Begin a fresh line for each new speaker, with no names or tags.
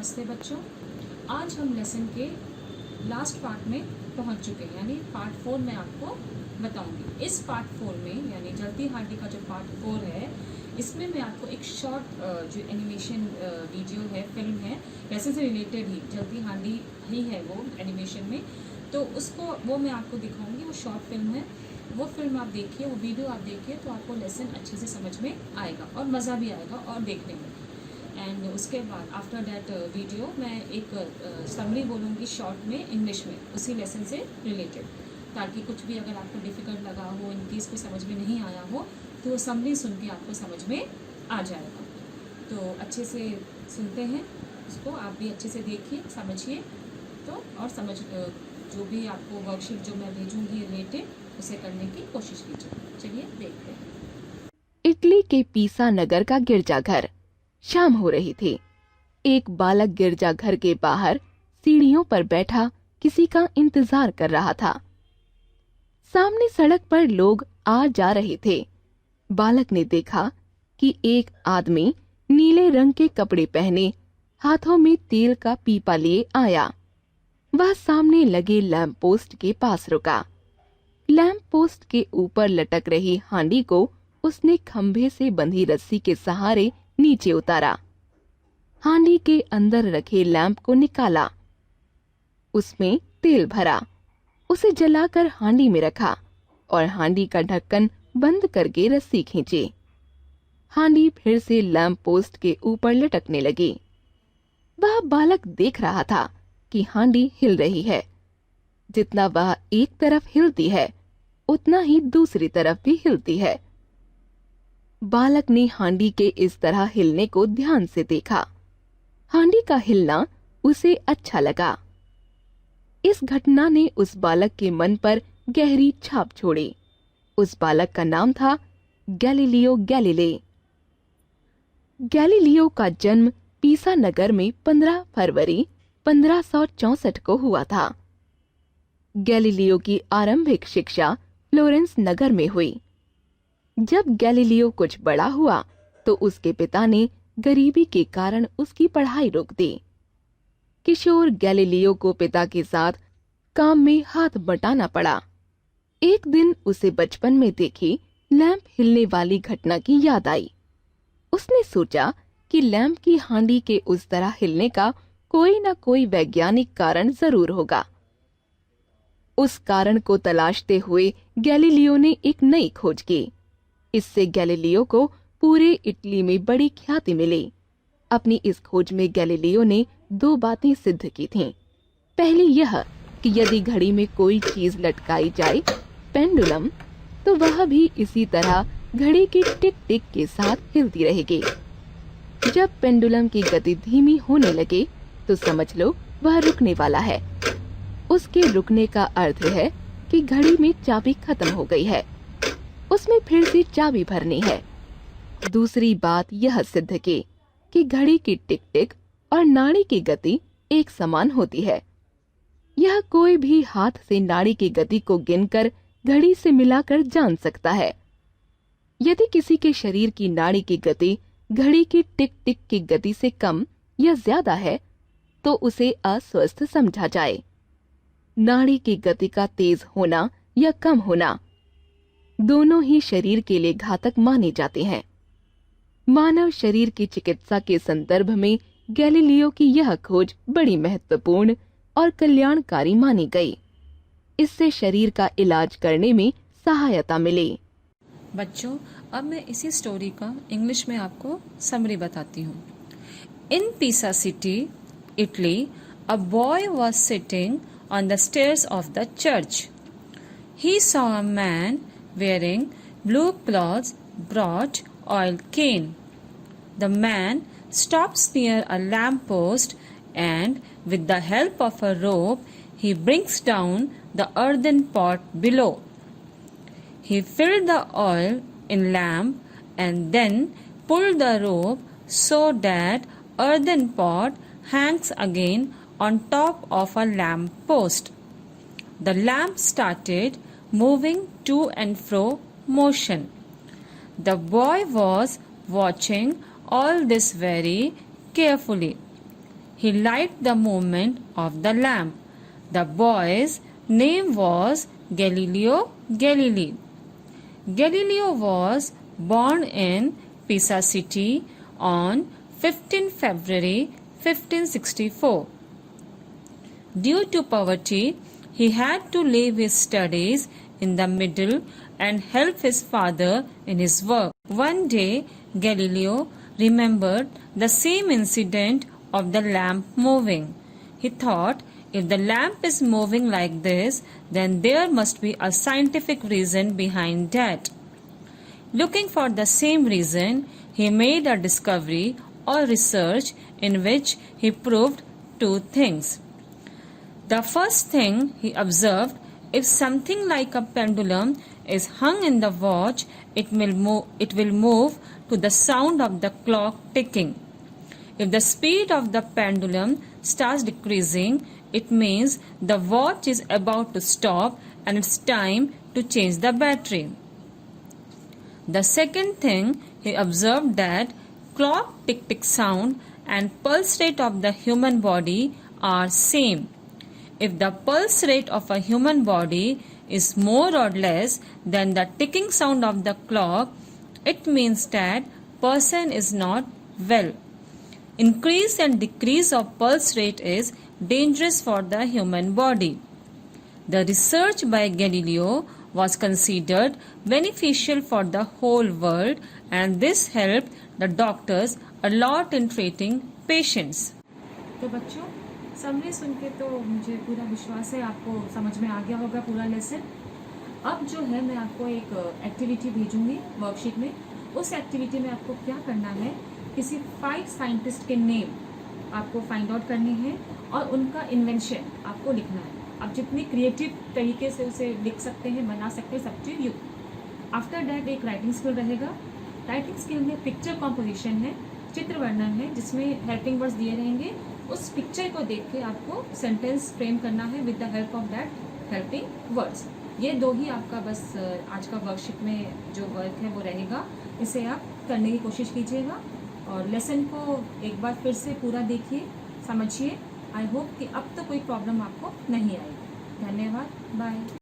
नमस्ते बच्चों। आज हम लेसन के लास्ट पार्ट में पहुंच चुके हैं, यानी पार्ट 4 में आपको बताऊंगी। इस पार्ट 4 में यानी जलती हांडी का जो पार्ट 4 है, इसमें मैं आपको एक शॉर्ट जो एनिमेशन वीडियो है, फिल्म है, वैसे से रिलेटेड ही जलती हांडी ही है वो एनिमेशन में, तो उसको वो मैं आपको दिखाऊंगी। वो शॉर्ट फिल्म है, वो फिल्म आप देखिए, वो वीडियो आप देखिए, तो आपको लेसन अच्छे से समझ में आएगा और मज़ा भी आएगा और देखने में। एंड उसके बाद आफ्टर दैट वीडियो मैं एक समरी बोलूँगी शॉर्ट में इंग्लिश में, उसी लेसन से रिलेटेड, ताकि कुछ भी अगर आपको डिफ़िकल्ट लगा हो, इन केस को समझ में नहीं आया हो, तो वो समरी सुन के आपको समझ में आ जाएगा। तो अच्छे से सुनते हैं उसको, आप भी अच्छे से देखिए, समझिए, तो और समझ जो भी आपको वर्कशीट जो मैं भेजूँगी रिलेटेड, उसे करने की कोशिश कीजिए। चलिए देखते हैं।
इटली के पीसा नगर का गिरजाघर। शाम हो रही थी। एक बालक गिरजाघर के बाहर सीढ़ियों पर बैठा किसी का इंतजार कर रहा था। सामने सड़क पर लोग आ जा रहे थे। बालक ने देखा कि एक आदमी नीले रंग के कपड़े पहने हाथों में तेल का पीपा लिए आया। वह सामने लगे लैंप पोस्ट के पास रुका। लैंप पोस्ट के ऊपर लटक रही हांडी को उसने खंभे से बंधी रस्सी के सहारे नीचे उतारा। हांडी के अंदर रखे लैंप को निकाला, उसमें तेल भरा, उसे जलाकर हांडी में रखा और हांडी का ढक्कन बंद करके रस्सी खींची। हांडी फिर से लैंप पोस्ट के ऊपर लटकने लगी। वह बालक देख रहा था कि हांडी हिल रही है। जितना वह एक तरफ हिलती है, उतना ही दूसरी तरफ भी हिलती है। बालक ने हांडी के इस तरह हिलने को ध्यान से देखा। हांडी का हिलना उसे अच्छा लगा। इस घटना ने उस बालक के मन पर गहरी छाप छोड़ी। उस बालक का नाम था गैलीलियो गैलीले। गैलीलियो का जन्म पीसा नगर में 15 फरवरी 1564 को हुआ था। गैलीलियो की आरंभिक शिक्षा फ्लोरेंस नगर में हुई। जब गैलीलियो कुछ बड़ा हुआ तो उसके पिता ने गरीबी के कारण उसकी पढ़ाई रोक दी। किशोर गैलीलियो को पिता के साथ काम में हाथ बटाना पड़ा। एक दिन उसे बचपन में देखी लैंप हिलने वाली घटना की याद आई। उसने सोचा कि लैंप की हांडी के उस तरह हिलने का कोई न कोई वैज्ञानिक कारण जरूर होगा। उस कारण को तलाशते हुए गैलीलियो ने एक नई खोज की। इससे गैलीलियो को पूरे इटली में बड़ी ख्याति मिली। अपनी इस खोज में गैलीलियो ने 2 बातें सिद्ध की थीं। पहली यह कि यदि घड़ी में कोई चीज लटकाई जाए, पेंडुलम, तो वह भी इसी तरह घड़ी की टिक टिक के साथ हिलती रहेगी। जब पेंडुलम की गति धीमी होने लगे तो समझ लो वह रुकने वाला है। उसके रुकने का अर्थ है कि घड़ी में चाबी खत्म हो गई है, उसमें फिर से चाबी भरनी है। दूसरी बात यह सिद्ध की कि घड़ी की टिक टिक और नाड़ी की गति एक समान होती है। यह कोई भी हाथ से नाड़ी की गति को गिनकर घड़ी से मिलाकर जान सकता है। यदि किसी के शरीर की नाड़ी की गति घड़ी की टिक टिक की गति से कम या ज्यादा है तो उसे अस्वस्थ समझा जाए। नाड़ी की गति का तेज होना या कम होना दोनों ही शरीर के लिए घातक माने जाते हैं। मानव शरीर की चिकित्सा के संदर्भ में गैलीलियो की यह खोज बड़ी महत्वपूर्ण और कल्याणकारी मानी गई। इससे शरीर का इलाज करने में सहायता मिली।
बच्चों, अब मैं इसी स्टोरी का इंग्लिश में आपको समरी बताती हूँ। इन पीसा city, Italy, a boy was sitting on the stairs of the church. He saw a man wearing blue clothes brought oil cane. The man stops near a lamp post and with the help of a rope he brings down the earthen pot below. He filled the oil in lamp and then pulled the rope so that earthen pot hangs again on top of a lamp post. The lamp started moving to and fro motion. The boy was watching all this very carefully. he liked the movement of the lamp. The boy's name was Galileo Galilei. Galileo was born in Pisa city on 15 February 1564. Due to poverty, he had to leave his studies in the middle and help his father in his work. One day, Galileo remembered the same incident of the lamp moving. He thought, if the lamp is moving like this, then there must be a scientific reason behind that. Looking for the same reason, he made a discovery or research in which he proved two things. The first thing he observed, if something like a pendulum is hung in the watch, it will move to the sound of the clock ticking. If the speed of the pendulum starts decreasing, it means the watch is about to stop and it's time to change the battery. The second thing, he observed that clock tick-tick sound and pulse rate of the human body are same. If the pulse rate of a human body is more or less than the ticking sound of the clock, it means that person is not well. Increase and decrease of pulse rate is dangerous for the human body. The research by Galileo was considered beneficial for the whole world, and this helped the doctors a lot in treating patients.
तो बच्चों, summary सुन के तो मुझे पूरा विश्वास है आपको समझ में आ गया होगा पूरा लेसन। अब जो है मैं आपको एक एक्टिविटी भेजूंगी वर्कशीट में। उस एक्टिविटी में आपको क्या करना है, किसी 5 साइंटिस्ट के नेम आपको फाइंड आउट करने हैं और उनका इन्वेंशन आपको लिखना है। आप जितनी क्रिएटिव तरीके से उसे लिख सकते हैं, बना सकते हैं, सब टू यू। आफ्टर डैट एक राइटिंग स्किल रहेगा। राइटिंग स्किल में पिक्चर कॉम्पोजिशन है, चित्र वर्णन है, जिसमें हेल्पिंग वर्ड्स दिए रहेंगे। उस पिक्चर को देख के आपको सेंटेंस फ्रेम करना है with the help of that helping words. ये दो ही आपका बस आज का वर्कशीट में जो वर्क है वो रहेगा। इसे आप करने की कोशिश कीजिएगा और लेसन को एक बार फिर से पूरा देखिए, समझिए। आई होप कि अब तो कोई प्रॉब्लम आपको नहीं आएगी। धन्यवाद, बाय।